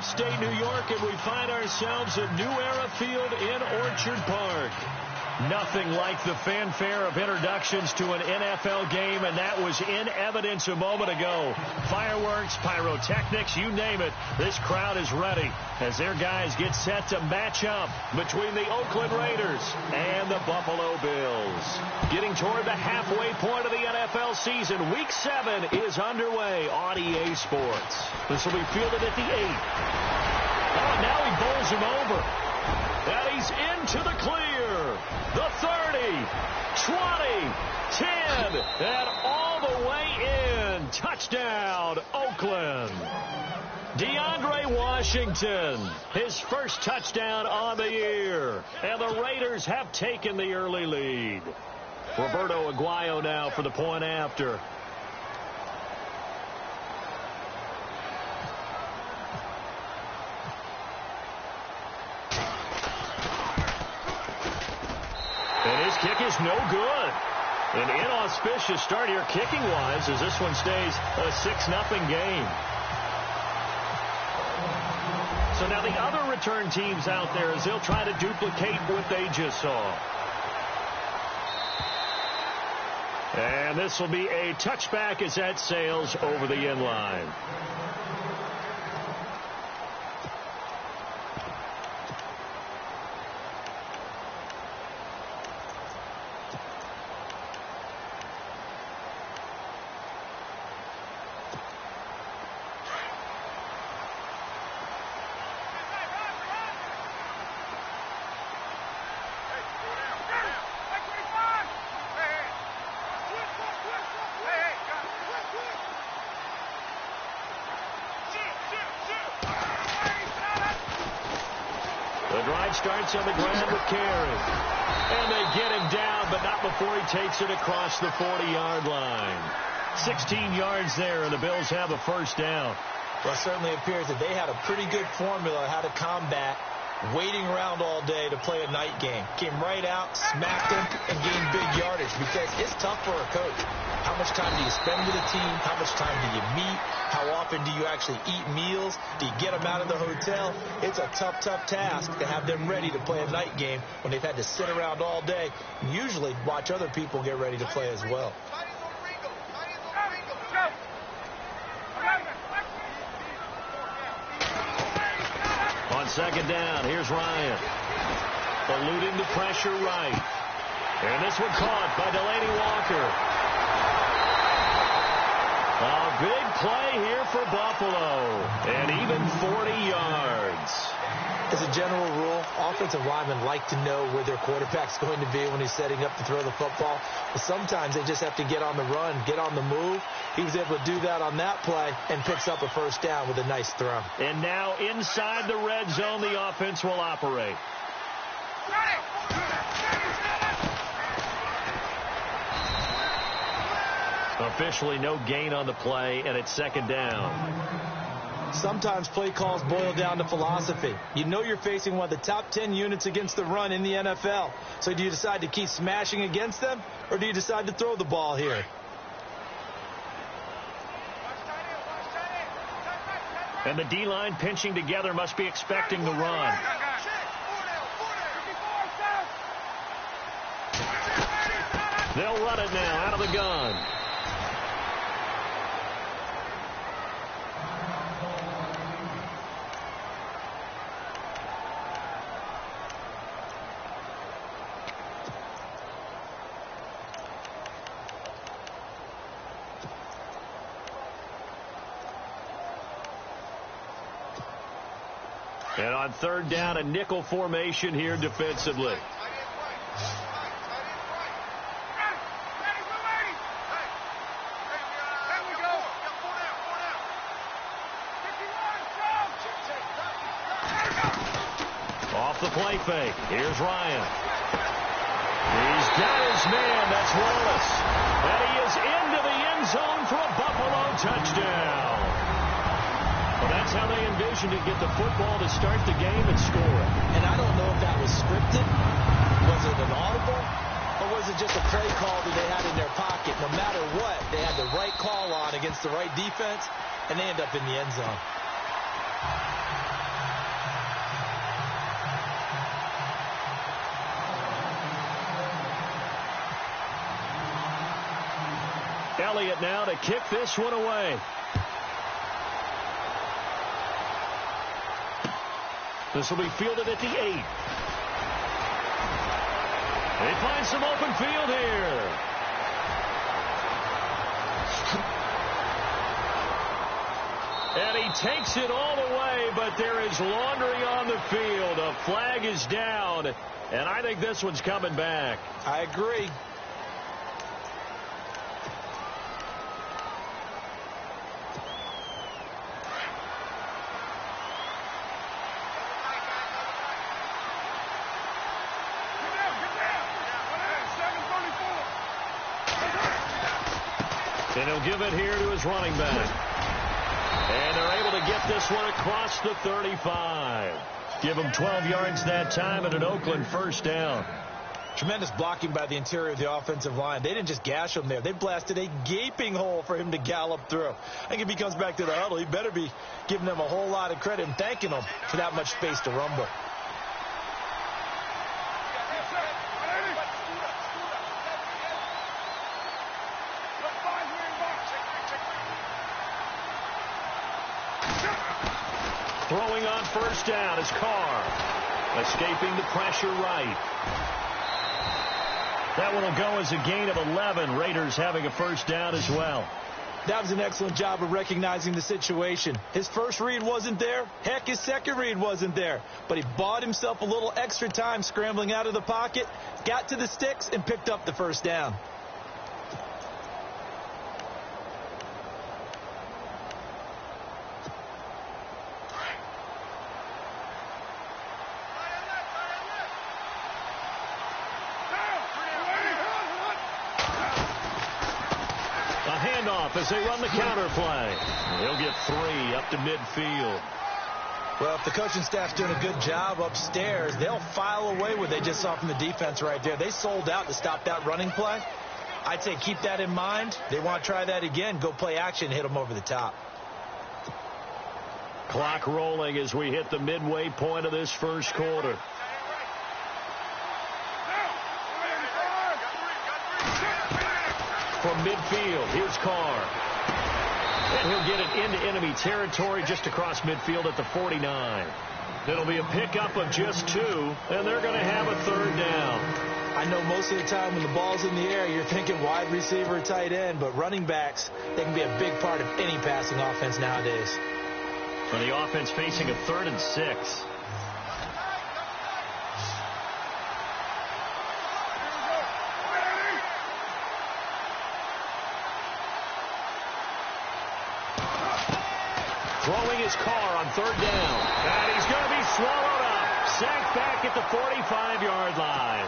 upstate New York, and we find ourselves at New Era Field in Orchard Park. Nothing like the fanfare of introductions to an NFL game, and that was in evidence a moment ago. Fireworks, pyrotechnics, you name it. This crowd is ready as their guys get set to match up between the Oakland Raiders and the Buffalo Bills. Getting toward the halfway point of the NFL season, Week 7 is underway on EA Sports. This will be fielded at the 8. Oh, now he bowls him over. And he's into the clear. The 30, 20, 10, and all the way in. Touchdown, Oakland. DeAndre Washington, his first touchdown on the year. And the Raiders have taken the early lead. Roberto Aguayo now for the point after. And his kick is no good. An inauspicious start here kicking-wise as this one stays a 6-0 game. So now the other return teams out there as they'll try to duplicate what they just saw. And this will be a touchback as that sails over the end line. Starts on the ground with carry. And they get him down, but not before he takes it across the 40-yard line. 16 yards there, and the Bills have a first down. Well, it certainly appears that they had a pretty good formula how to combat waiting around all day to play a night game. Came right out, smacked him, and gained big yardage because it's tough for a coach. How much time do you spend with a team? How much time do you meet? How often do you actually eat meals? Do you get them out of the hotel? It's a tough, tough task to have them ready to play a night game when they've had to sit around all day and usually watch other people get ready to play as well. On second down, here's Ryan. Eluding the pressure right. And this one caught by Delaney Walker. A big play here for Buffalo. And even 40 yards. As a general rule, offensive linemen like to know where their quarterback's going to be when he's setting up to throw the football. But sometimes they just have to get on the run, get on the move. He was able to do that on that play and picks up a first down with a nice throw. And now inside the red zone, the offense will operate. Officially no gain on the play, and it's second down. Sometimes play calls boil down to philosophy. You know you're facing one of the top 10 units against the run in the NFL. So do you decide to keep smashing against them, or do you decide to throw the ball here? And the D-line pinching together must be expecting the run. They'll run it now out of the gun. And on third down, a nickel formation here defensively. Off the play fake. Here's Ryan. He's got his man. That's Wallace. And he is into the end zone for a Buffalo touchdown. Well, that's how they envisioned it, get the football to start the game and score it. And I don't know if that was scripted. Was it an audible? Or was it just a play call that they had in their pocket? No matter what, they had the right call on against the right defense, and they end up in the end zone. Elliott now to kick this one away. This will be fielded at the 8. They find some open field here. And he takes it all the way, but there is laundry on the field. A flag is down, and I think this one's coming back. I agree. And he'll give it here to his running back. And they're able to get this one across the 35. Give him 12 yards that time and an Oakland first down. Tremendous blocking by the interior of the offensive line. They didn't just gash him there. They blasted a gaping hole for him to gallop through. I think if he comes back to the huddle, he better be giving them a whole lot of credit and thanking them for that much space to rumble. Throwing on first down is Carr. Escaping the pressure right. That one will go as a gain of 11. Raiders having a first down as well. That was an excellent job of recognizing the situation. His first read wasn't there. Heck, his second read wasn't there. But he bought himself a little extra time scrambling out of the pocket, got to the sticks, and picked up the first down. As they run the counter play. They'll get 3 up to midfield. Well, if the coaching staff's doing a good job upstairs, they'll file away what they just saw from the defense right there. They sold out to stop that running play. I'd say keep that in mind. They want to try that again. Go play action, hit them over the top. Clock rolling as we hit the midway point of this first quarter. From midfield, here's Carr. And he'll get it into enemy territory just across midfield at the 49. It'll be a pickup of just 2, and they're going to have a third down. I know most of the time when the ball's in the air, you're thinking wide receiver or tight end, but running backs, they can be a big part of any passing offense nowadays. For the offense facing a 3rd and 6. Throwing his Carr on 3rd down. And he's going to be swallowed up. Sacked back at the 45-yard line.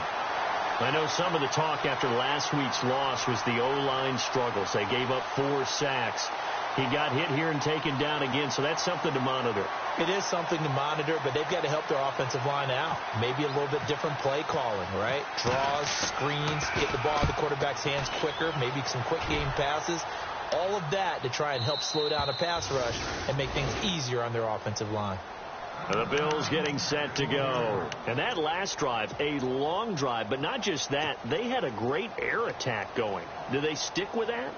I know some of the talk after last week's loss was the O-line struggles. They gave up 4 sacks. He got hit here and taken down again, so that's something to monitor. It is something to monitor, but they've got to help their offensive line out. Maybe a little bit different play calling, right? Draws, screens, get the ball in the quarterback's hands quicker, maybe some quick game passes. All of that to try and help slow down a pass rush and make things easier on their offensive line. The Bills getting set to go. And that last drive, a long drive, but not just that. They had a great air attack going. Do they stick with that?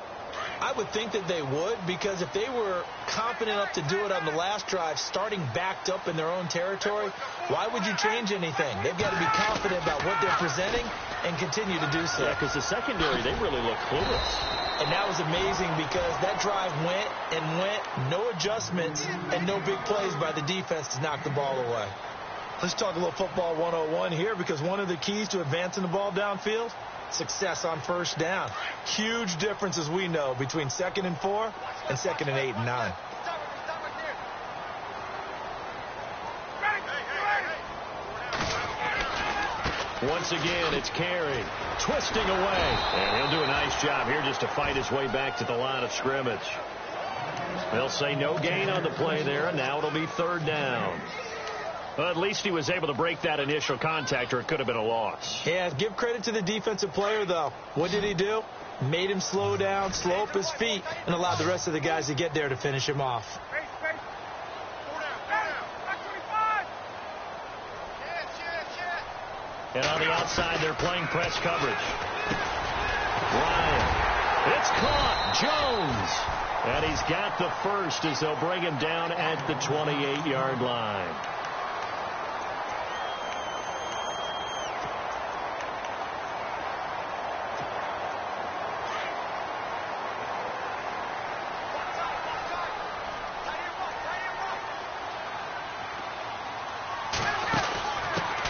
I would think that they would, because if they were confident enough to do it on the last drive, starting backed up in their own territory, why would you change anything? They've got to be confident about what they're presenting and continue to do so. Yeah, because the secondary, they really look clueless. And that was amazing because that drive went and went, no adjustments, and no big plays by the defense to knock the ball away. Let's talk a little football 101 here, because one of the keys to advancing the ball downfield, success on first down. Huge difference, as we know, between 2nd and 4 and 2nd and 8 and 9. Once again, it's Carey twisting away. And he'll do a nice job here just to fight his way back to the line of scrimmage. They'll say no gain on the play there, and now it'll be 3rd down. Well, at least he was able to break that initial contact, or it could have been a loss. Yeah, give credit to the defensive player, though. What did he do? Made him slow down, slow up his feet, and allowed the rest of the guys to get there to finish him off. And on the outside, they're playing press coverage. Ryan It's caught. Jones. And he's got the first as they'll bring him down at the 28-yard line.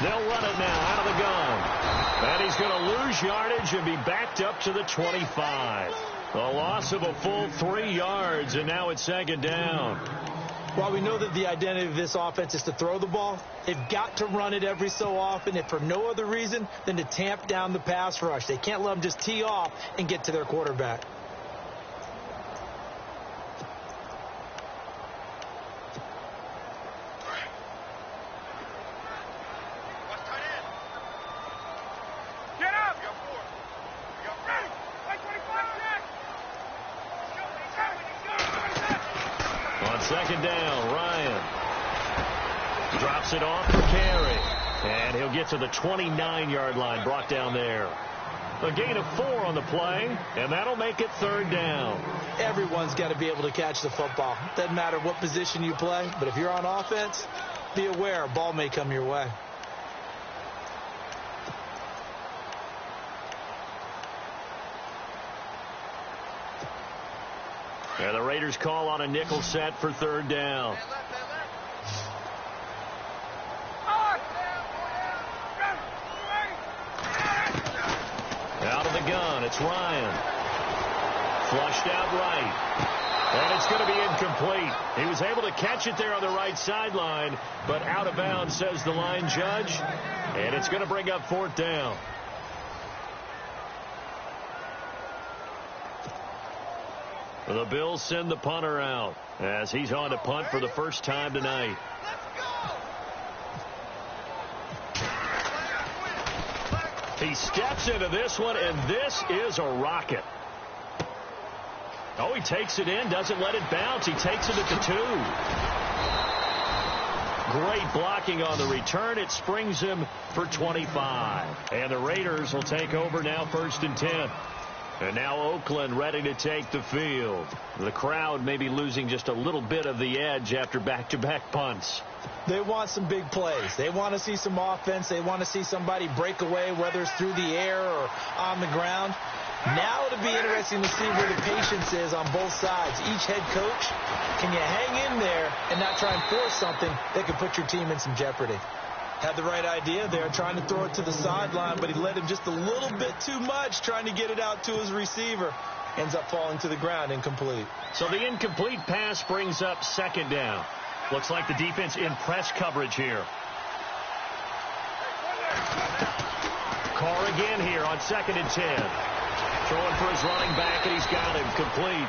They'll run it now out of the gun. And he's going to lose yardage and be backed up to the 25. A loss of a full 3 yards, and now it's second down. While we know that the identity of this offense is to throw the ball, they've got to run it every so often, if for no other reason than to tamp down the pass rush. They can't let them just tee off and get to their quarterback. Second down, Ryan drops it off for carry, and he'll get to the 29-yard line, brought down there. A gain of 4 on the play, and that'll make it third down. Everyone's got to be able to catch the football. Doesn't matter what position you play, but if you're on offense, be aware a ball may come your way. And the Raiders call on a nickel set for third down. Out of the gun, it's Ryan. Flushed out right. And it's going to be incomplete. He was able to catch it there on the right sideline, but out of bounds, says the line judge. And it's going to bring up fourth down. The Bills send the punter out as he's on to punt for the first time tonight. He steps into this one, and this is a rocket. Oh, he takes it in, doesn't let it bounce. He takes it at the 2. Great blocking on the return. It springs him for 25. And the Raiders will take over now, 1st and 10. And now Oakland ready to take the field. The crowd may be losing just a little bit of the edge after back-to-back punts. They want some big plays. They want to see some offense. They want to see somebody break away, whether it's through the air or on the ground. Now it'll be interesting to see where the patience is on both sides. Each head coach, can you hang in there and not try and force something that could put your team in some jeopardy? Had the right idea there, trying to throw it to the sideline, but he let him just a little bit too much, trying to get it out to his receiver. Ends up falling to the ground, incomplete. So the incomplete pass brings up second down. Looks like the defense in press coverage here. Carr again here on 2nd and 10. Throwing for his running back, and he's got him complete.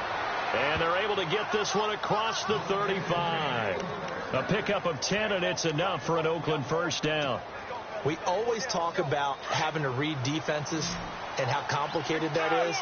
And they're able to get this one across the 35. A pickup of 10, and it's enough for an Oakland first down. We always talk about having to read defenses and how complicated that is.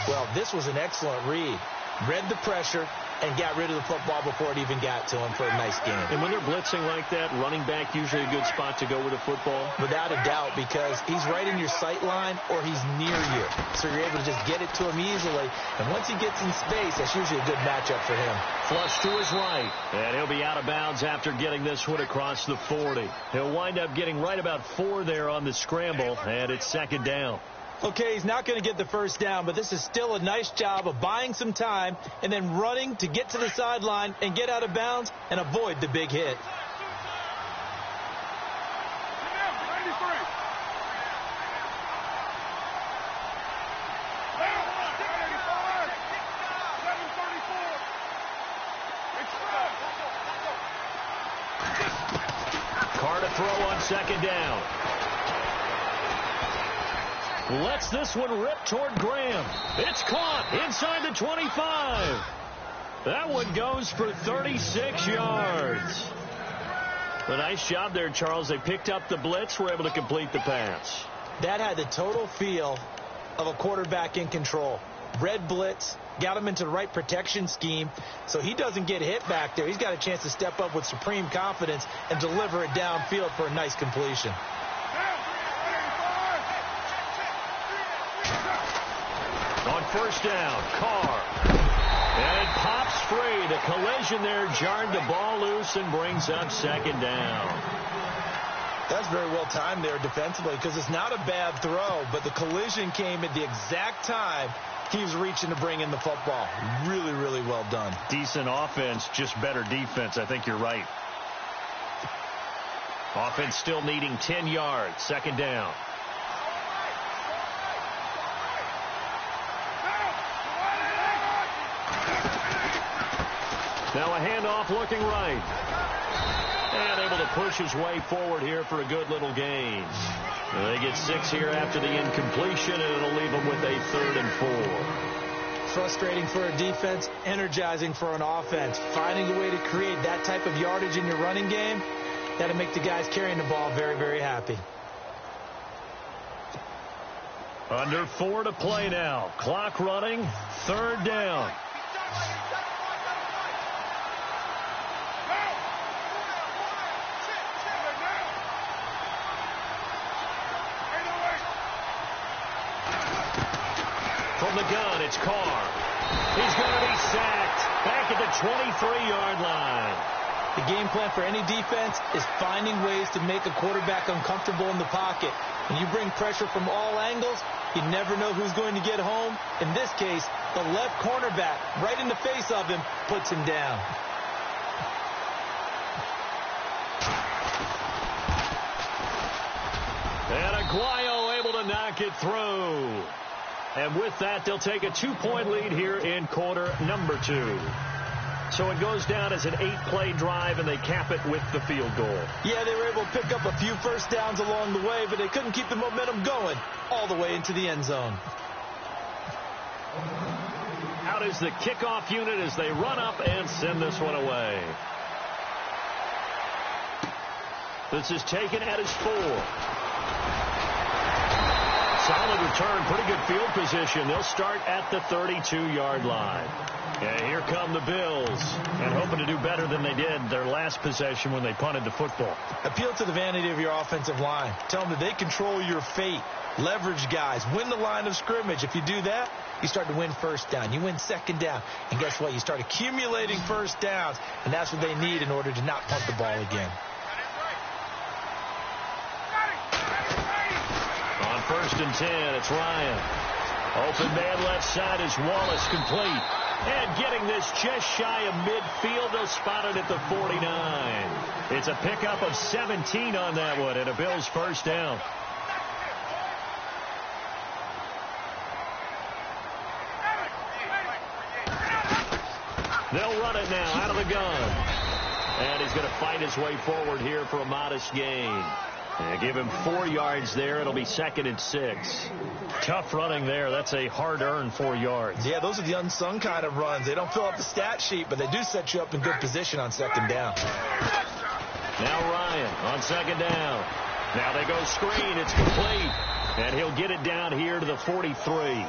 Well, this was an excellent read. Read the pressure and got rid of the football before it even got to him for a nice game. And when they're blitzing like that, running back usually a good spot to go with a football? Without a doubt, because he's right in your sight line or he's near you. So you're able to just get it to him easily. And once he gets in space, that's usually a good matchup for him. Flush to his right. And he'll be out of bounds after getting this one across the 40. He'll wind up getting right about 4 there on the scramble, and it's second down. Okay, he's not going to get the first down, but this is still a nice job of buying some time and then running to get to the sideline and get out of bounds and avoid the big hit. Carr to throw on second down. Lets this one rip toward Graham. It's caught inside the 25. That one goes for 36 yards. A nice job there, Charles. They picked up the blitz, were able to complete the pass. That had the total feel of a quarterback in control. Red blitz, got him into the right protection scheme, so he doesn't get hit back there. He's got a chance to step up with supreme confidence and deliver it downfield for a nice completion. On first down. Carr. And it pops free. The collision there jarred the ball loose and brings up second down. That's very well timed there defensively because it's not a bad throw, but the collision came at the exact time he was reaching to bring in the football. Really, really well done. Decent offense, just better defense. I think you're right. Offense still needing 10 yards. Second down. Now a handoff looking right. And able to push his way forward here for a good little gain. They get 6 here after the incompletion, and it'll leave them with a 3rd and 4. Frustrating for a defense, energizing for an offense. Finding a way to create that type of yardage in your running game, that'll make the guys carrying the ball very, very happy. Under 4 to play now. Clock running. 3rd down. From the gun, it's Carr. He's going to be sacked. Back at the 23-yard line. The game plan for any defense is finding ways to make a quarterback uncomfortable in the pocket. When you bring pressure from all angles, you never know who's going to get home. In this case, the left cornerback, right in the face of him, puts him down. And Aguayo able to knock it through. And with that, they'll take a 2-point lead here in quarter number 2. So it goes down as an 8-play drive, and they cap it with the field goal. Yeah, they were able to pick up a few first downs along the way, but they couldn't keep the momentum going all the way into the end zone. Out is the kickoff unit as they run up and send this one away. This is taken at his 4. Solid return, pretty good field position. They'll start at the 32-yard line. Yeah, here come the Bills, and hoping to do better than they did their last possession when they punted the football. Appeal to the vanity of your offensive line. Tell them that they control your fate. Leverage guys. Win the line of scrimmage. If you do that, you start to win first down. You win second down. And guess what? You start accumulating first downs, and that's what they need in order to not punt the ball again. On 1st and 10, it's Ryan. Open man left side is Wallace, complete. And getting this just shy of midfield, they'll spot it at the 49. It's a pickup of 17 on that one, and a Bills first down. They'll run it now out of the gun. And he's going to fight his way forward here for a modest gain. And give him 4 yards there. It'll be 2nd and 6. Tough running there. That's a hard-earned 4 yards. Yeah, those are the unsung kind of runs. They don't fill up the stat sheet, but they do set you up in good position on second down. Now Ryan on second down. Now they go screen. It's complete. And he'll get it down here to the 43.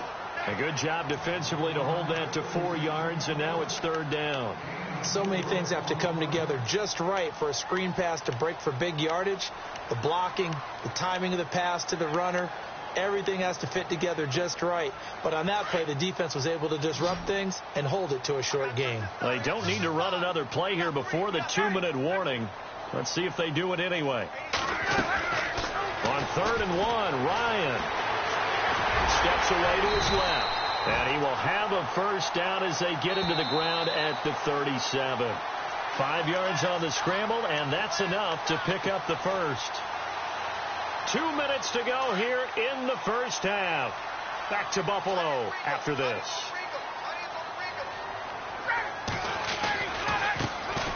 A good job defensively to hold that to 4 yards, and now it's 3rd down. So many things have to come together just right for a screen pass to break for big yardage. The blocking, the timing of the pass to the runner, everything has to fit together just right. But on that play, the defense was able to disrupt things and hold it to a short gain. They don't need to run another play here before the 2-minute warning. Let's see if they do it anyway. On 3rd and 1, Ryan steps away to his left. And he will have a first down as they get him to the ground at the 37. 5 yards on the scramble, and that's enough to pick up the first. 2 minutes to go here in the first half. Back to Buffalo after this.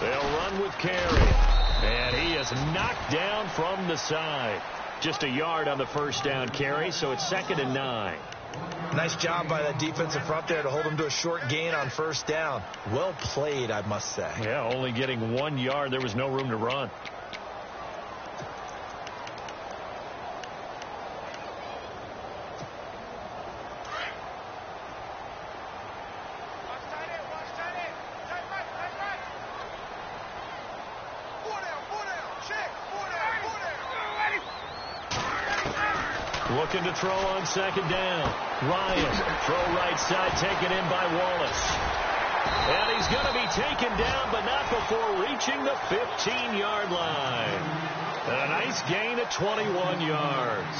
They'll run with Carey. And he is knocked down from the side. Just a yard on the first down carry, so it's 2nd and 9. Nice job by that defensive front there to hold him to a short gain on first down. Well played, I must say. Yeah, only getting 1 yard. There was no room to run. Looking to throw on second down. Ryan, throw right side, taken in by Wallace. And he's going to be taken down, but not before reaching the 15-yard line. A nice gain of 21 yards.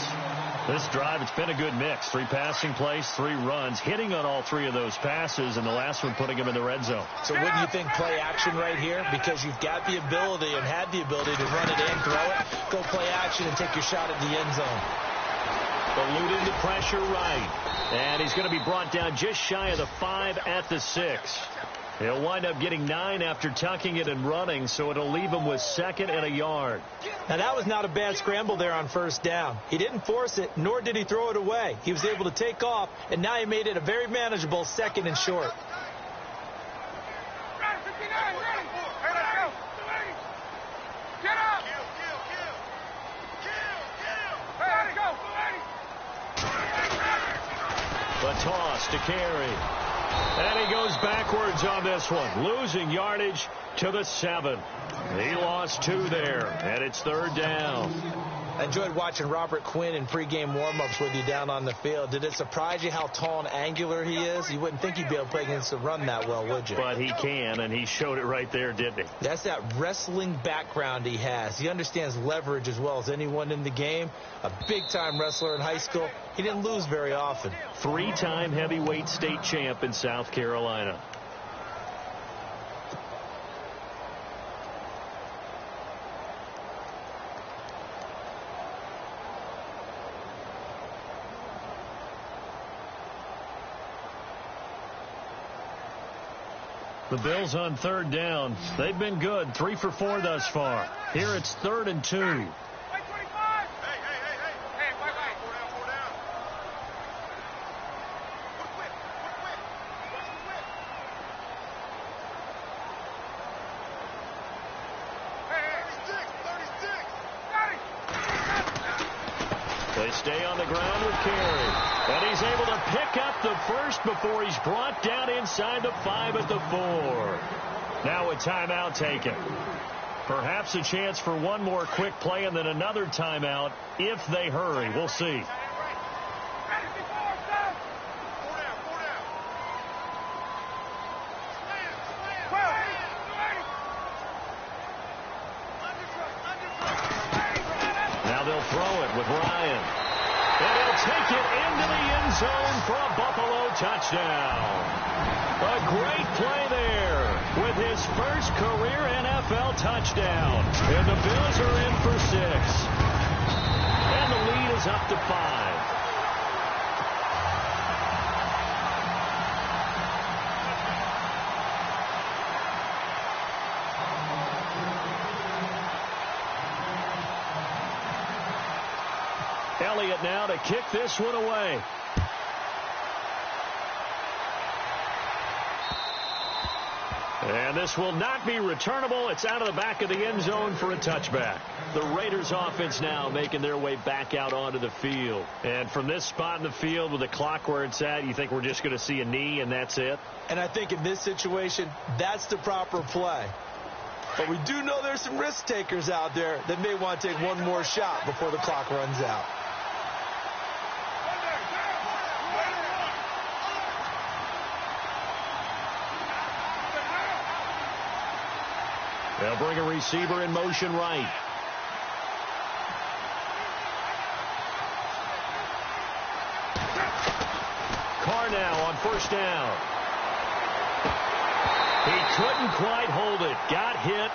This drive, it's been a good mix. 3 passing plays, 3 runs, hitting on all 3 of those passes, and the last one putting him in the red zone. So wouldn't you think play action right here? Because you've got the ability and had the ability to run it and throw it. Go play action and take your shot at the end zone. Eluded the pressure right. And he's going to be brought down just shy of the 5 at the 6. He'll wind up getting 9 after tucking it and running, so it'll leave him with 2nd and a yard. Now, that was not a bad scramble there on first down. He didn't force it, nor did he throw it away. He was able to take off, and now he made it a very manageable 2nd and short. The toss to carry. And he goes backwards on this one, losing yardage to the 7. He lost 2 there, and it's 3rd down. I enjoyed watching Robert Quinn in pregame warm-ups with you down on the field. Did it surprise you how tall and angular he is? You wouldn't think he'd be able to play against the run that well, would you? But he can, and he showed it right there, didn't he? That's that wrestling background he has. He understands leverage as well as anyone in the game. A big-time wrestler in high school. He didn't lose very often. 3-time heavyweight state champ in South Carolina. The Bills on 3rd down. They've been good. 3 for 4 thus far. Here it's 3rd and 2. They stay on the ground with Carey. And he's able to pick up the first before he's brought down inside the 5 at the 4. Now a timeout taken. Perhaps a chance for one more quick play and then another timeout if they hurry. We'll see. Now they'll throw it with Ryan. And he'll take it into the end zone for a Buffalo touchdown. A great play there with his first career NFL touchdown. And the Bills are in for 6. And the lead is up to 5. Elliott now to kick this one away. And this will not be returnable. It's out of the back of the end zone for a touchback. The Raiders offense now making their way back out onto the field. And from this spot in the field with the clock where it's at, you think we're just going to see a knee and that's it? And I think in this situation, that's the proper play. But we do know there's some risk takers out there that may want to take one more shot before the clock runs out. They'll bring a receiver in motion right. Carr now on first down. He couldn't quite hold it. Got hit.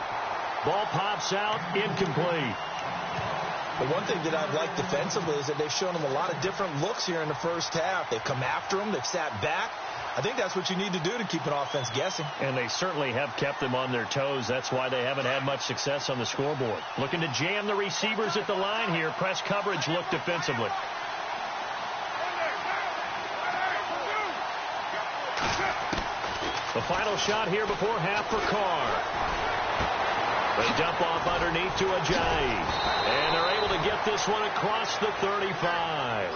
Ball pops out. Incomplete. The one thing that I've liked defensively is that they've shown him a lot of different looks here in the first half. They've come after him. They've sat back. I think that's what you need to do to keep an offense guessing. And they certainly have kept them on their toes. That's why they haven't had much success on the scoreboard. Looking to jam the receivers at the line here. Press coverage look defensively. The final shot here before half for Carr. They dump off underneath to Ajayi. And they're able to get this one across the 35.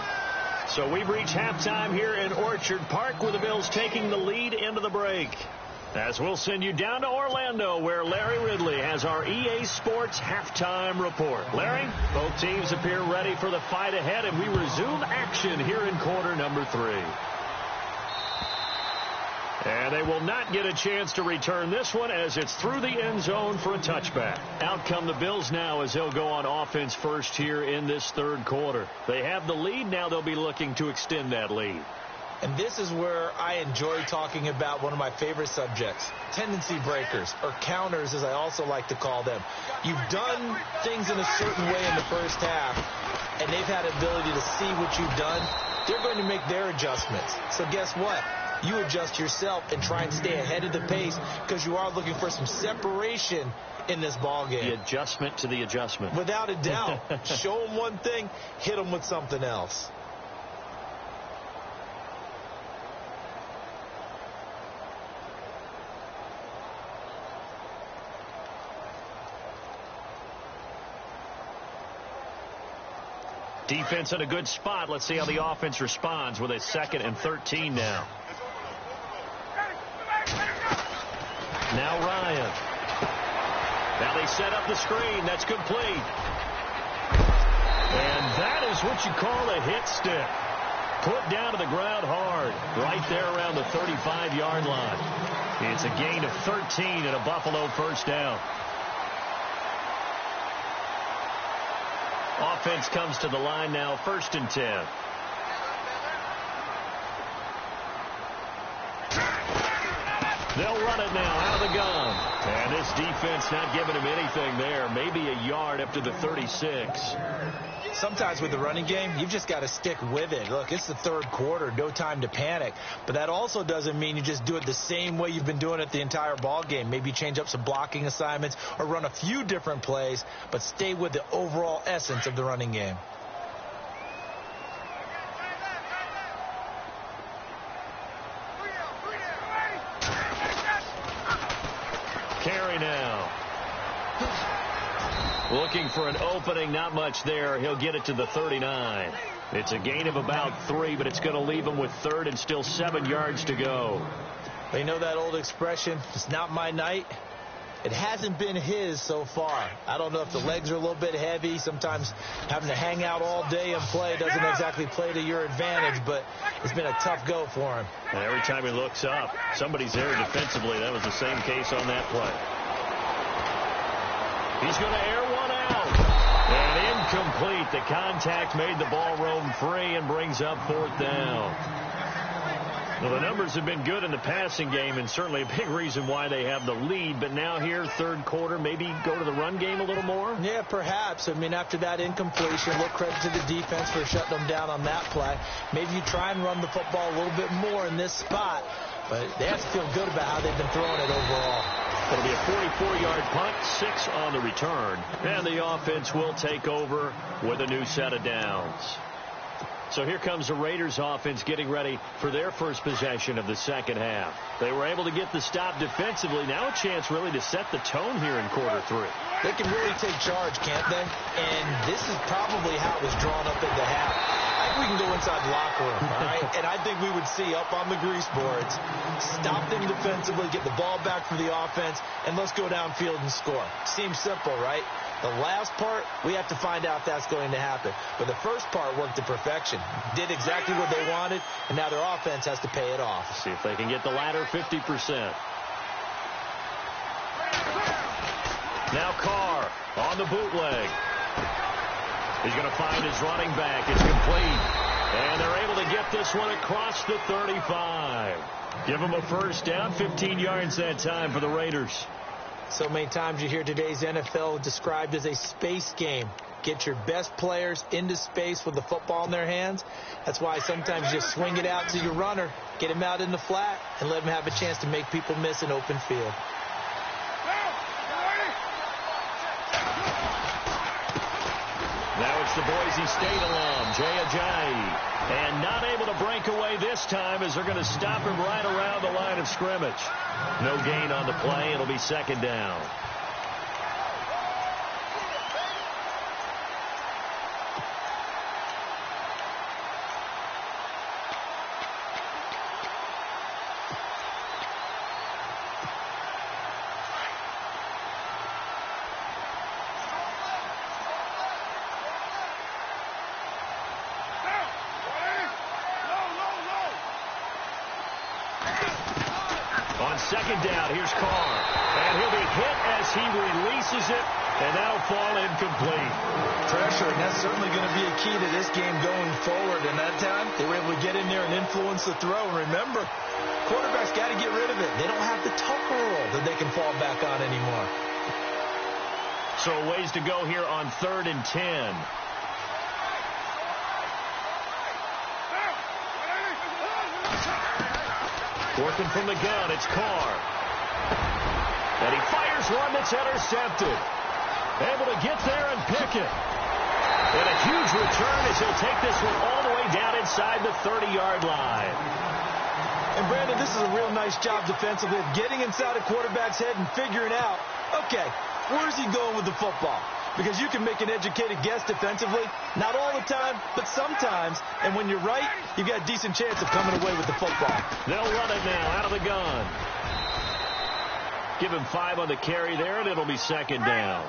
So we've reached halftime here in Orchard Park with the Bills taking the lead into the break. As we'll send you down to Orlando, where Larry Ridley has our EA Sports halftime report. Larry, both teams appear ready for the fight ahead, and we resume action here in quarter number 3. And they will not get a chance to return this one as it's through the end zone for a touchback. Out come the Bills now as they'll go on offense first here in this third quarter. They have the lead. Now they'll be looking to extend that lead. And this is where I enjoy talking about one of my favorite subjects, tendency breakers, or counters as I also like to call them. You've done things in a certain way in the first half, and they've had ability to see what you've done. They're going to make their adjustments. So guess what? You adjust yourself and try and stay ahead of the pace because you are looking for some separation in this ball game. The adjustment to the adjustment. Without a doubt. Show them one thing, hit them with something else. Defense in a good spot. Let's see how the offense responds with a 2nd and 13 now. Now Ryan. Now they set up the screen. That's complete. And that is what you call a hit stick. Put down to the ground hard. Right there around the 35-yard line. It's a gain of 13 and a Buffalo first down. Offense comes to the line now, 1st and 10. They'll run it now out of the gun. And this defense not giving him anything there. Maybe a yard up to the 36. Sometimes with the running game, you've just got to stick with it. Look, it's the third quarter, no time to panic. But that also doesn't mean you just do it the same way you've been doing it the entire ball game. Maybe change up some blocking assignments or run a few different plays, but stay with the overall essence of the running game. Carry now. Looking for an opening, not much there. He'll get it to the 39. It's a gain of about 3, but it's going to leave him with 3rd and still 7 yards to go. They know that old expression, it's not my night. It hasn't been his so far. I don't know if the legs are a little bit heavy. Sometimes having to hang out all day and play doesn't exactly play to your advantage, but it's been a tough go for him. And every time he looks up, somebody's there defensively. That was the same case on that play. He's going to air one out. And incomplete. The contact made the ball roam free and brings up 4th down. Well, the numbers have been good in the passing game and certainly a big reason why they have the lead. But now here, third quarter, maybe go to the run game a little more? Yeah, perhaps. I mean, after that incompletion, a little credit to the defense for shutting them down on that play. Maybe you try and run the football a little bit more in this spot. But they have to feel good about how they've been throwing it overall. It'll be a 44-yard punt, 6 on the return. And the offense will take over with a new set of downs. So here comes the Raiders offense getting ready for their first possession of the second half. They were able to get the stop defensively. Now a chance really to set the tone here in quarter 3. They can really take charge, can't they? And this is probably how it was drawn up at the half. I think we can go inside the locker room, all right? And I think we would see up on the grease boards, stop them defensively, get the ball back for the offense, and let's go downfield and score. Seems simple, right? The last part, we have to find out if that's going to happen. But the first part worked to perfection. Did exactly what they wanted, and now their offense has to pay it off. See if they can get the latter 50%. Now Carr on the bootleg. He's going to find his running back. It's complete. And they're able to get this one across the 35. Give them a first down, 15 yards that time for the Raiders. So many times you hear today's NFL described as a space game. Get your best players into space with the football in their hands. That's why sometimes you just swing it out to your runner, get him out in the flat, and let him have a chance to make people miss an open field. Now it's the Boise State alum, Jay Ajayi. And not able to break away this time as they're going to stop him right around the line of scrimmage. No gain on the play. It'll be second down. On second down, here's Carr. And he'll be hit as he releases it, and that'll fall incomplete. Pressure, and that's certainly going to be a key to this game going forward. And that time, they were able to get in there and influence the throw. And remember, quarterbacks got to get rid of it. They don't have the tucker roll that they can fall back on anymore. So a ways to go here on 3rd and 10. Working from the gun, it's Carr. And he fires one that's intercepted. Able to get there and pick it. And a huge return as he'll take this one all the way down inside the 30-yard line. And, Brandon, this is a real nice job defensively of getting inside a quarterback's head and figuring out, okay, where's he going with the football? Because you can make an educated guess defensively. Not all the time, but sometimes. And when you're right, you've got a decent chance of coming away with the football. They'll run it now out of the gun. Give him 5 on the carry there, and it'll be second down.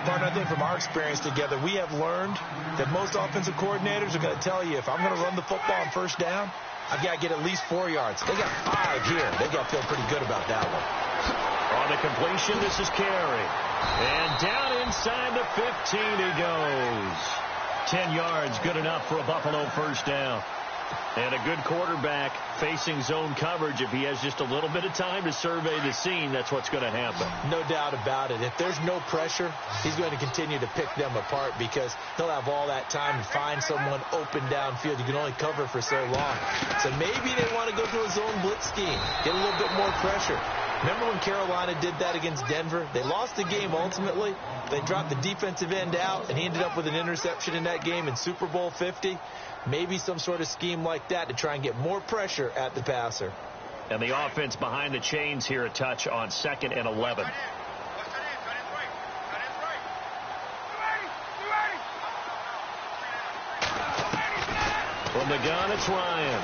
Partner, I think from our experience together, we have learned that most offensive coordinators are going to tell you, if I'm going to run the football on first down, I've got to get at least 4 yards. They got 5 here. They got to feel pretty good about that one. On the completion, this is Carey. And down inside the 15 he goes. 10 yards, good enough for a Buffalo first down. And a good quarterback facing zone coverage. If he has just a little bit of time to survey the scene, that's what's going to happen. No doubt about it. If there's no pressure, he's going to continue to pick them apart because he'll have all that time to find someone open downfield. You can only cover for so long. So maybe they want to go to a zone blitz scheme, get a little bit more pressure. Remember when Carolina did that against Denver? They lost the game ultimately. They dropped the defensive end out, and he ended up with an interception in that game in Super Bowl 50. Maybe some sort of scheme like that to try and get more pressure at the passer. And the offense behind the chains here a touch on 2nd and 11. From the gun, it's Ryan.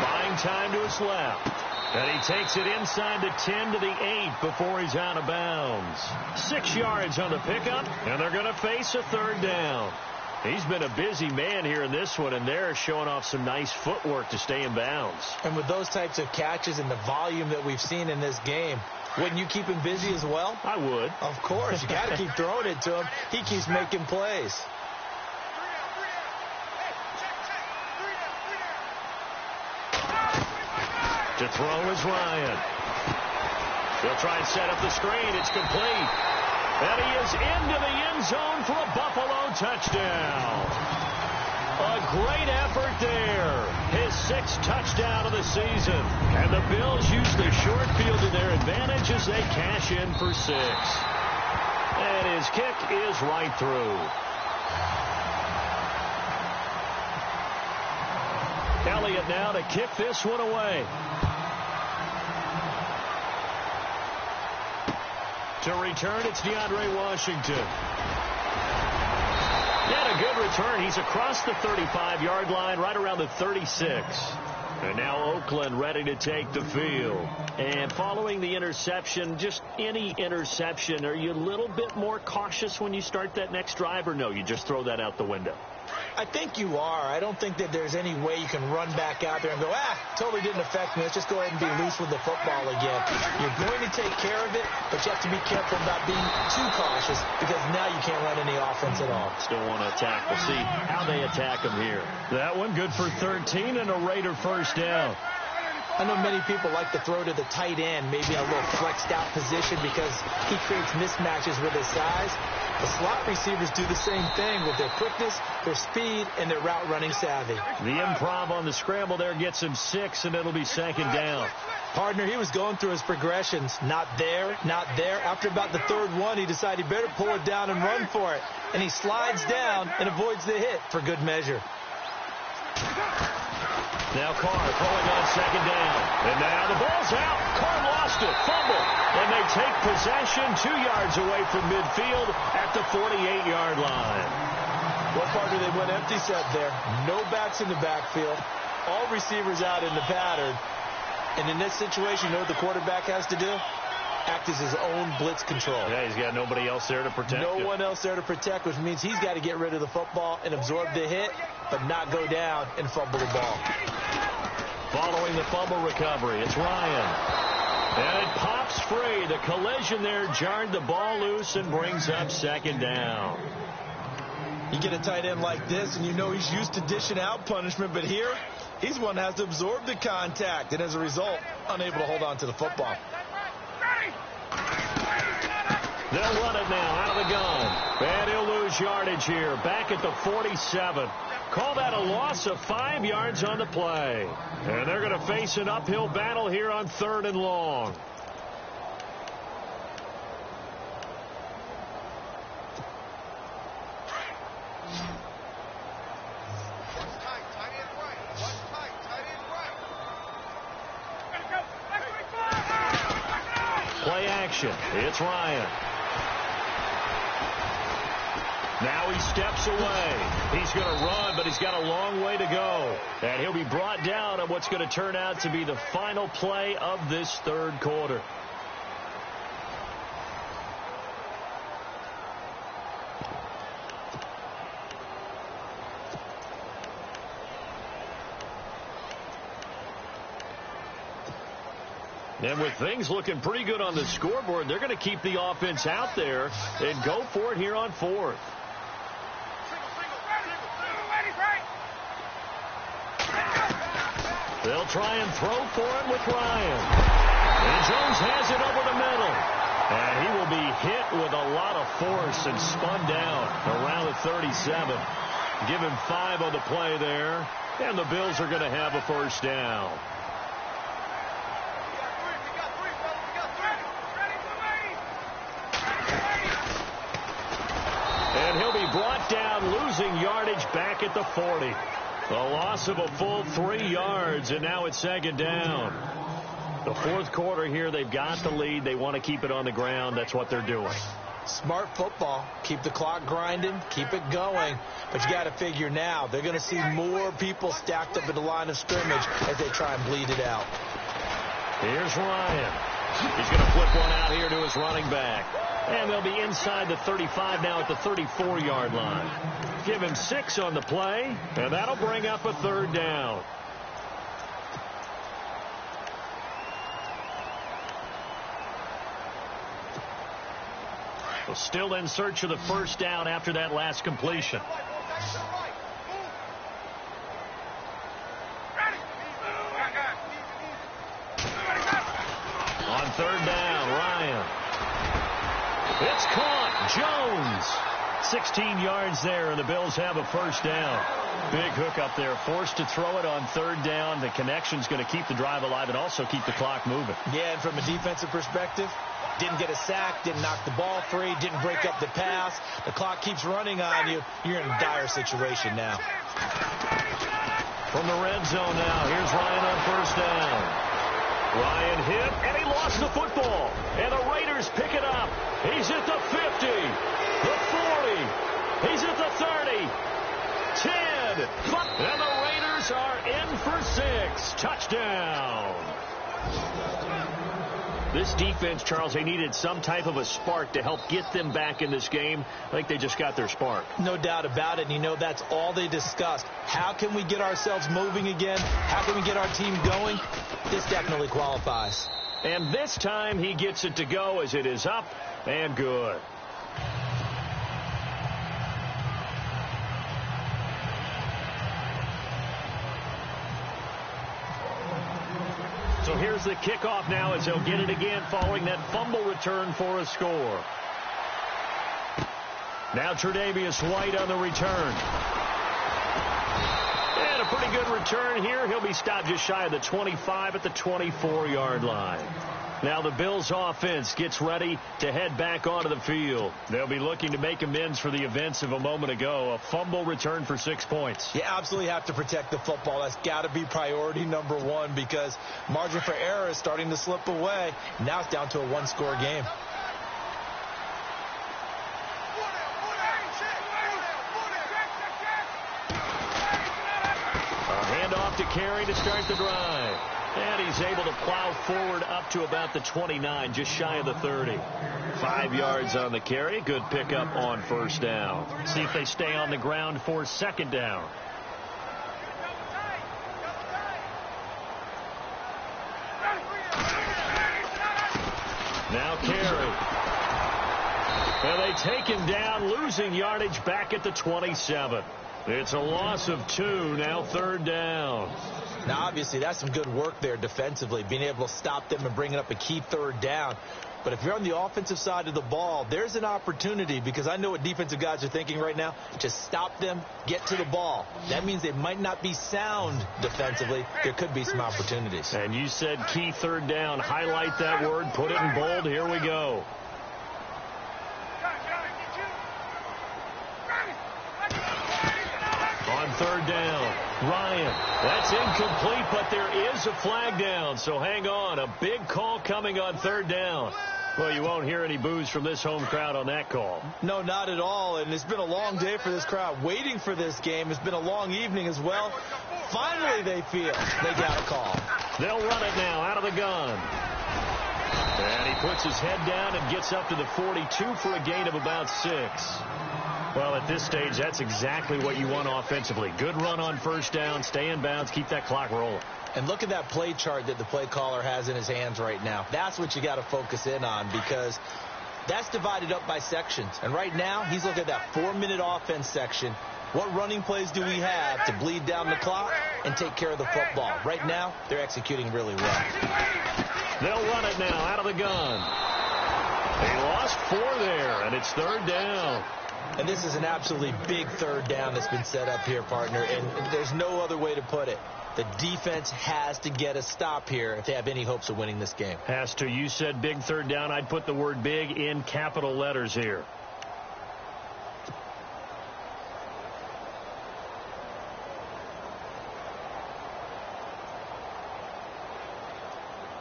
Buying time to his left. And he takes it inside the 10 to the 8 before he's out of bounds. 6 yards on the pickup, and they're going to face a 3rd down. He's been a busy man here in this one, and they're showing off some nice footwork to stay in bounds. And with those types of catches and the volume that we've seen in this game, wouldn't you keep him busy as well? I would. Of course. You got to keep throwing it to him. He keeps making plays. To throw is Ryan. He'll try and set up the screen. It's complete. And he is into the end zone for a Buffalo touchdown. A great effort there. His 6th touchdown of the season. And the Bills use the short field to their advantage as they cash in for 6. And his kick is right through. Elliott now to kick this one away. To return, it's DeAndre Washington. And a good return. He's across the 35-yard line, right around the 36. And now Oakland ready to take the field. And following the interception, just any interception, are you a little bit more cautious when you start that next drive, or no, you just throw that out the window? I think you are. I don't think that there's any way you can run back out there and go, totally didn't affect me. Let's just go ahead and be loose with the football again. You're going to take care of it, but you have to be careful about being too cautious because now you can't run any offense at all. Still want to attack. We'll see how they attack him here. That one good for 13 and a Raider first down. I know many people like to throw to the tight end, maybe in a little flexed out position because he creates mismatches with his size. The slot receivers do the same thing with their quickness, their speed, and their route running savvy. The improv on the scramble there gets him 6, and it'll be second down. Partner, he was going through his progressions. Not there, not there. After about the 3rd one, he decided he better pull it down and run for it. And he slides down and avoids the hit for good measure. Now Carr throwing on second down. And now the ball's out. Carr lost it. Fumble. And they take possession 2 yards away from midfield at the 48-yard line. Well, partner, they went empty set there. No backs in the backfield. All receivers out in the pattern. And in this situation, you know what the quarterback has to do? Act as his own blitz control. Yeah, he's got nobody else there to protect him. No one else there to protect, which means he's got to get rid of the football and absorb the hit, but not go down and fumble the ball. Following the fumble recovery, it's Ryan. And it pops free. The collision there jarred the ball loose and brings up second down. You get a tight end like this, and you know he's used to dishing out punishment, but here, he's one that has to absorb the contact, and as a result, unable to hold on to the football. They'll run it now out of the gun. And he'll lose yardage here. Back at the 47. Call that a loss of 5 yards on the play. And they're going to face an uphill battle here on 3rd and long. Play action. It's Ryan. Now he steps away. He's going to run, but he's got a long way to go. And he'll be brought down on what's going to turn out to be the final play of this 3rd quarter. And with things looking pretty good on the scoreboard, they're going to keep the offense out there and go for it here on 4th. They'll try and throw for it with Ryan. And Jones has it over the middle. And he will be hit with a lot of force and spun down around the 37. Give him 5 on the play there. And the Bills are going to have a first down. And he'll be brought down, losing yardage back at the 40. A loss of a full 3 yards, and now it's second down. The 4th quarter here, they've got the lead. They want to keep it on the ground. That's what they're doing. Smart football. Keep the clock grinding. Keep it going. But you got to figure now, they're going to see more people stacked up at the line of scrimmage as they try and bleed it out. Here's Ryan. He's going to flip one out here to his running back. And they'll be inside the 35 now at the 34-yard line. Give him 6 on the play, and that'll bring up a 3rd down. Well, still in search of the first down after that last completion. On 3rd down, Ryan. It's caught. Jones. 16 yards there, and the Bills have a first down. Big hook up there. Forced to throw it on 3rd down. The connection's going to keep the drive alive and also keep the clock moving. Yeah, and from a defensive perspective, didn't get a sack, didn't knock the ball free, didn't break up the pass. The clock keeps running on you. You're in a dire situation now. From the red zone now, here's Ryan on first down. Ryan hit, and he lost the football. And the Raiders pick it up. He's at the 50, the 40. He's at the 30, 10. And the Raiders are in for 6. Touchdown. This defense, Charles, they needed some type of a spark to help get them back in this game. I think they just got their spark. No doubt about it. And you know, that's all they discussed. How can we get ourselves moving again? How can we get our team going? This definitely qualifies. And this time he gets it to go as it is up and good. So here's the kickoff now as they'll get it again following that fumble return for a score. Now Tre'Davious White on the return. And a pretty good return here. He'll be stopped just shy of the 25 at the 24-yard line. Now the Bills offense gets ready to head back onto the field. They'll be looking to make amends for the events of a moment ago. A fumble return for 6 points. You absolutely have to protect the football. That's got to be priority number 1 because margin for error is starting to slip away. Now it's down to a 1-score game. A handoff to Carey to start the drive. And he's able to plow forward up to about the 29, just shy of the 30. 5 yards on the carry. Good pickup on first down. See if they stay on the ground for second down. And they take him down, losing yardage back at the 27. It's a loss of 2, now 3rd down. Now, obviously, that's some good work there defensively, being able to stop them and bringing up a key 3rd down. But if you're on the offensive side of the ball, there's an opportunity, because I know what defensive guys are thinking right now. Just stop them, get to the ball. That means they might not be sound defensively. There could be some opportunities. And you said key 3rd down. Highlight that word, put it in bold. Here we go. On 3rd down, Ryan. That's incomplete, but there is a flag down, so hang on. A big call coming on 3rd down. Well, you won't hear any boos from this home crowd on that call. No, not at all, and it's been a long day for this crowd. Waiting for this game. It's been a long evening as well. Finally, they feel they got a call. They'll run it now out of the gun. And he puts his head down and gets up to the 42 for a gain of about 6. Well, at this stage, that's exactly what you want offensively. Good run on 1st down, stay in bounds, keep that clock rolling. And look at that play chart that the play caller has in his hands right now. That's what you got to focus in on, because that's divided up by sections. And right now, he's looking at that 4-minute offense section. What running plays do we have to bleed down the clock and take care of the football? Right now, they're executing really well. They'll run it now out of the gun. They lost 4 there, and it's 3rd down. And this is an absolutely big 3rd down that's been set up here, partner, and there's no other way to put it. The defense has to get a stop here if they have any hopes of winning this game. Has to. You said big 3rd down. I'd put the word big in capital letters here.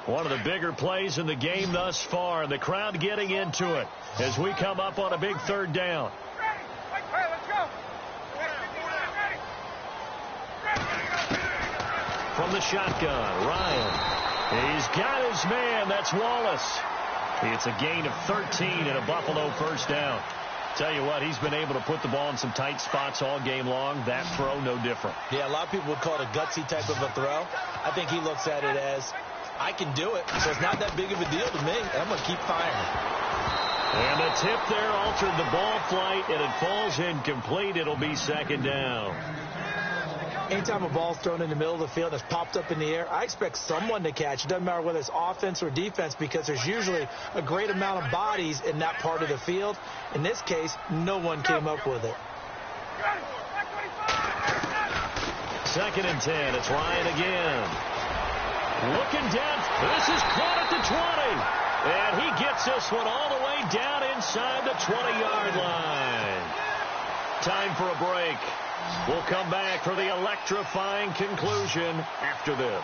One of the bigger plays in the game thus far. The crowd getting into it as we come up on a big 3rd down. From the shotgun, Ryan. He's got his man. That's Wallace. It's a gain of 13 and a Buffalo 1st down. Tell you what, he's been able to put the ball in some tight spots all game long. That throw, no different. Yeah, a lot of people would call it a gutsy type of a throw. I think he looks at it as, I can do it, so it's not that big of a deal to me. I'm going to keep firing. And the tip there altered the ball flight, and it falls incomplete. It'll be 2nd down. Anytime a ball's thrown in the middle of the field and it's popped up in the air, I expect someone to catch. It doesn't matter whether it's offense or defense, because there's usually a great amount of bodies in that part of the field. In this case, no one came up with it. 2nd and 10. It's Ryan again. Looking down. This is caught at the 20. And he gets this one all the way down inside the 20-yard line. Time for a break. We'll come back for the electrifying conclusion after this.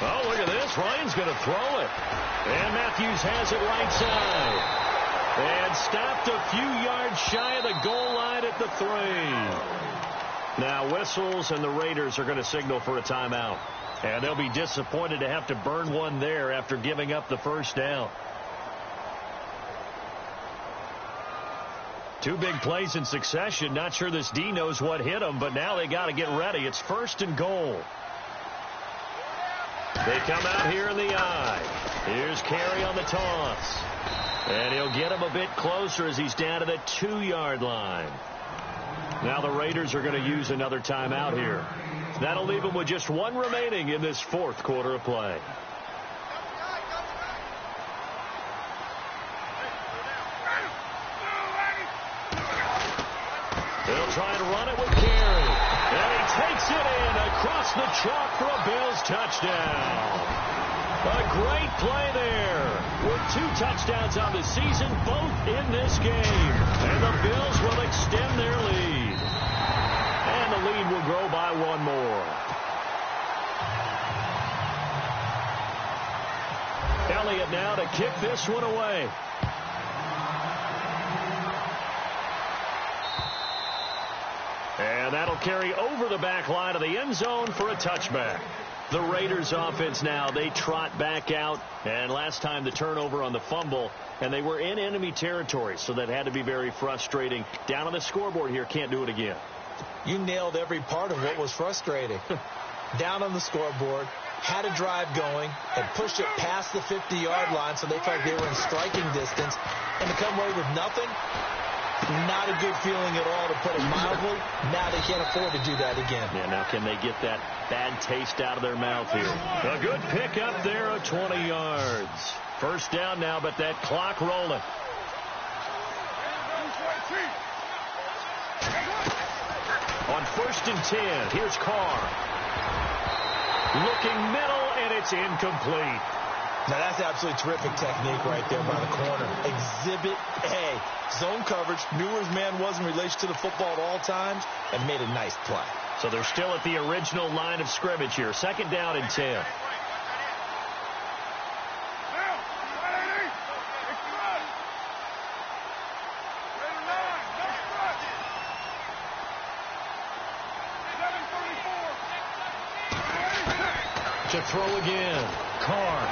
Oh, look at this. Ryan's going to throw it. And Matthews has it right side. And stopped a few yards shy of the goal line at the 3. Now whistles, and the Raiders are going to signal for a timeout. And they'll be disappointed to have to burn one there after giving up the 1st down. 2 big plays in succession. Not sure this D knows what hit him, but now they got to get ready. It's 1st and goal. They come out here in the I. Here's Carey on the toss. And he'll get him a bit closer as he's down to the 2-yard line. Now the Raiders are going to use another timeout here. That'll leave them with just 1 remaining in this 4th quarter of play. They'll try to run it with Carey. And he takes it in across the chalk for a Bills touchdown. A great play there with 2 touchdowns on the season, both in this game. And the Bills will extend their lead. And the lead will grow by 1 more. Elliott now to kick this one away. And that'll carry over the back line of the end zone for a touchback. The Raiders offense now, they trot back out. And last time the turnover on the fumble, and they were in enemy territory, so that had to be very frustrating. Down on the scoreboard here, can't do it again. You nailed every part of what was frustrating. Down on the scoreboard, had a drive going, and pushed it past the 50-yard line so they felt like they were in striking distance, and to come away with nothing, not a good feeling at all, to put it mildly. Now they can't afford to do that again. Yeah, now can they get that bad taste out of their mouth here? A good pick up there of 20 yards. First down now, but that clock rolling. On 1st and 10, here's Carr. Looking middle, and it's incomplete. Now, that's absolutely terrific technique right there by the corner. Exhibit A. Zone coverage, knew where his man was in relation to the football at all times, and made a nice play. So they're still at the original line of scrimmage here. 2nd down and 10. To throw again. Carr.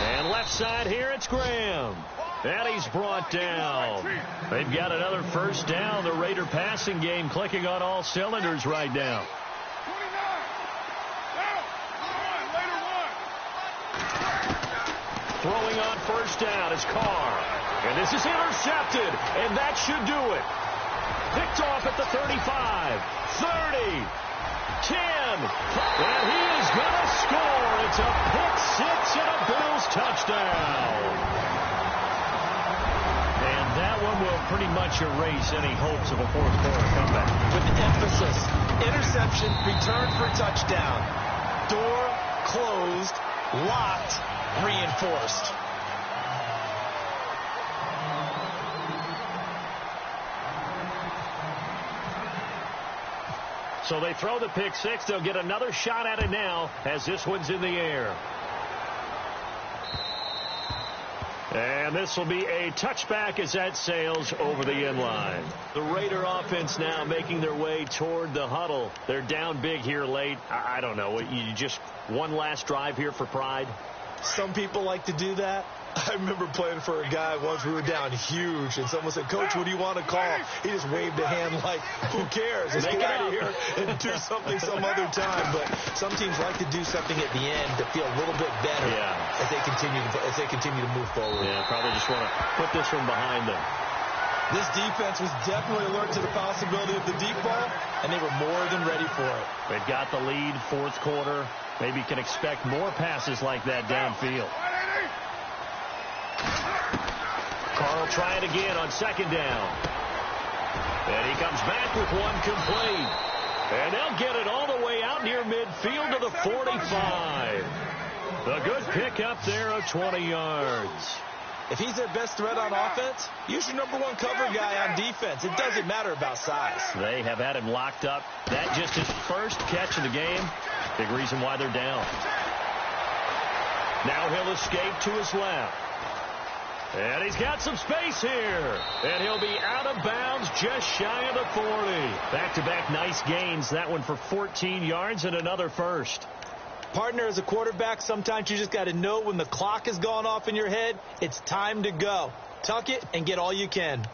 And left side here, it's Graham. And he's brought down. They've got another first down. The Raider passing game clicking on all cylinders right now. Throwing on first down is Carr. And this is intercepted. And that should do it. Picked off at the 35. 30. 10, and he is going to score. It's a pick-6 and a Bills touchdown. And that one will pretty much erase any hopes of a fourth-quarter comeback. With emphasis, interception, return for touchdown. Door closed, locked, reinforced. So they throw the pick-6. They'll get another shot at it now as this one's in the air. And this will be a touchback as that sails over the end line. The Raider offense now making their way toward the huddle. They're down big here late. I don't know. You just one last drive here for pride? Some people like to do that. I remember playing for a guy once. We were down huge, and someone said, "Coach, what do you want to call?" He just waved a hand like, "Who cares? Let's get out of here and do something some other time." But some teams like to do something at the end to feel a little bit better as they continue to move forward. Yeah, probably just want to put this one behind them. This defense was definitely alert to the possibility of the deep ball, and they were more than ready for it. They've got the lead, fourth quarter. Maybe can expect more passes like that downfield. Carl try it again on 2nd down. And he comes back with one complete. And they'll get it all the way out near midfield to the 45. A good pickup there of 20 yards. If he's their best threat on offense, use your number 1 cover guy on defense. It doesn't matter about size. They have had him locked up. That just his first catch of the game. Big reason why they're down. Now he'll escape to his left. And he's got some space here. And he'll be out of bounds just shy of the 40. Back-to-back nice gains. That one for 14 yards and another first. Partner, as a quarterback, sometimes you just got to know when the clock has gone off in your head, it's time to go. Tuck it and get all you can.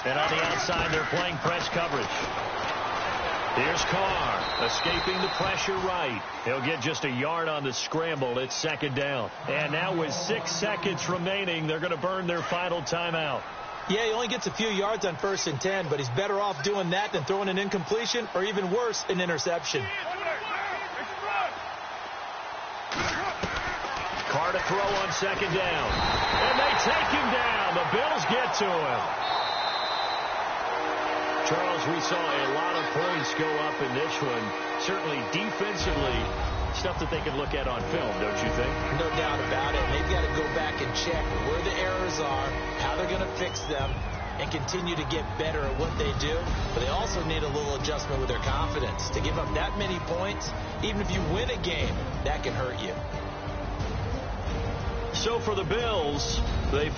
And on the outside, they're playing press coverage. Here's Carr, escaping the pressure right. He'll get just a yard on the scramble. It's 2nd down. And now with 6 seconds remaining, they're going to burn their final timeout. Yeah, he only gets a few yards on 1st and 10, but he's better off doing that than throwing an incompletion or even worse, an interception. Carr to throw on 2nd down. And they take him down. The Bills get to him. Charles, we saw a lot of points go up in this one. Certainly defensively, stuff that they can look at on film, don't you think? No doubt about it. They've got to go back and check where the errors are, how they're going to fix them, and continue to get better at what they do. But they also need a little adjustment with their confidence. To give up that many points, even if you win a game, that can hurt you. So for the Bills, they